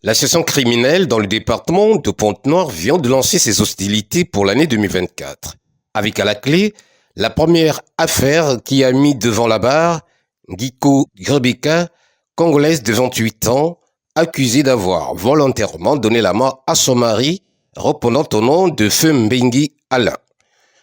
La section criminelle dans le département de Pointe-Noire vient de lancer ses hostilités pour l'année 2024. Avec à la clé, la première affaire qui a mis devant la barre Guiko Rebecca, congolaise de 28 ans, accusée d'avoir volontairement donné la mort à son mari, répondant au nom de Feu Mbengi Alain.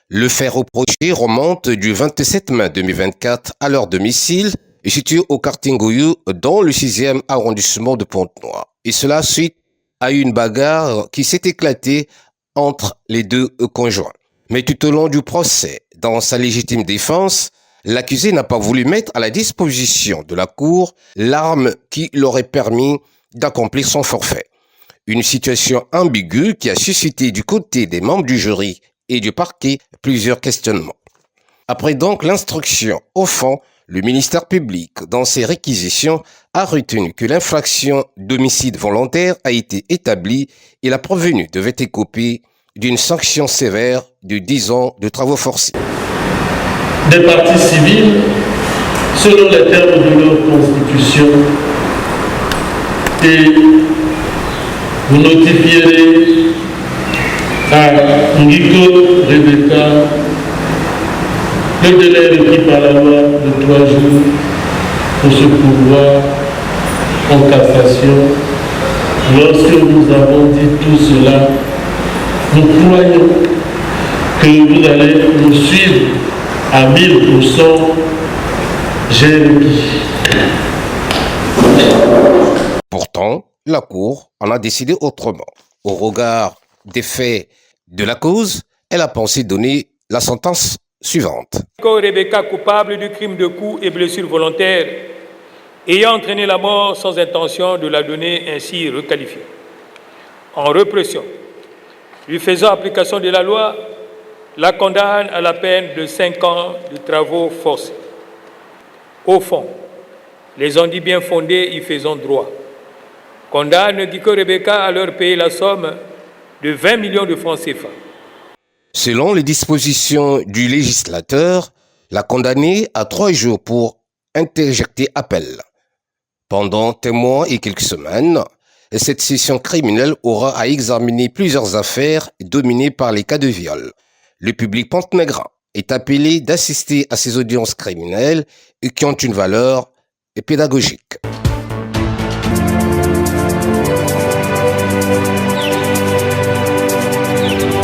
Le fait reproché remonte du 27 mai 2024 à leur domicile, situé au quartier Ngoyou, dans le 6e arrondissement de Pointe-Noire. Et cela suite à une bagarre qui s'est éclatée entre les deux conjoints. Mais tout au long du procès, dans sa légitime défense, l'accusé n'a pas voulu mettre à la disposition de la cour l'arme qui l'aurait permis d'accomplir son forfait. Une situation ambiguë qui a suscité du côté des membres du jury et du parquet plusieurs questionnements. Après donc l'instruction au fond, le ministère public, dans ses réquisitions, a retenu que l'infraction d'homicide volontaire a été établie et la prévenue devait écoper d'une sanction sévère de 10 ans de travaux forcés. Des parties civiles, selon les termes de leur constitution, et vous notifierez à Nguiko Rebecca le délai requis par la loi de 3 jours pour se pourvoir en cassation. Lorsque nous avons dit tout cela, nous croyons que vous allez nous suivre à 1000%. J'ai requis. Pourtant, la Cour en a décidé autrement. Au regard des faits de la cause, elle a pensé donner la sentence suivante. Rebecca, coupable du crime de coups et blessures volontaires, ayant entraîné la mort sans intention de la donner ainsi requalifiée. En répression, lui faisant application de la loi, la condamne à la peine de 5 ans de travaux forcés. Au fond, les ondits bien fondés y faisant droit, condamne Guiko Rebecca à leur payer la somme de 20 millions de francs CFA. Selon les dispositions du législateur, la condamnée a 3 jours pour interjecter appel. Pendant un mois et quelques semaines, cette session criminelle aura à examiner plusieurs affaires dominées par les cas de viol. Le public pontenegrin est appelé d'assister à ces audiences criminelles qui ont une valeur pédagogique.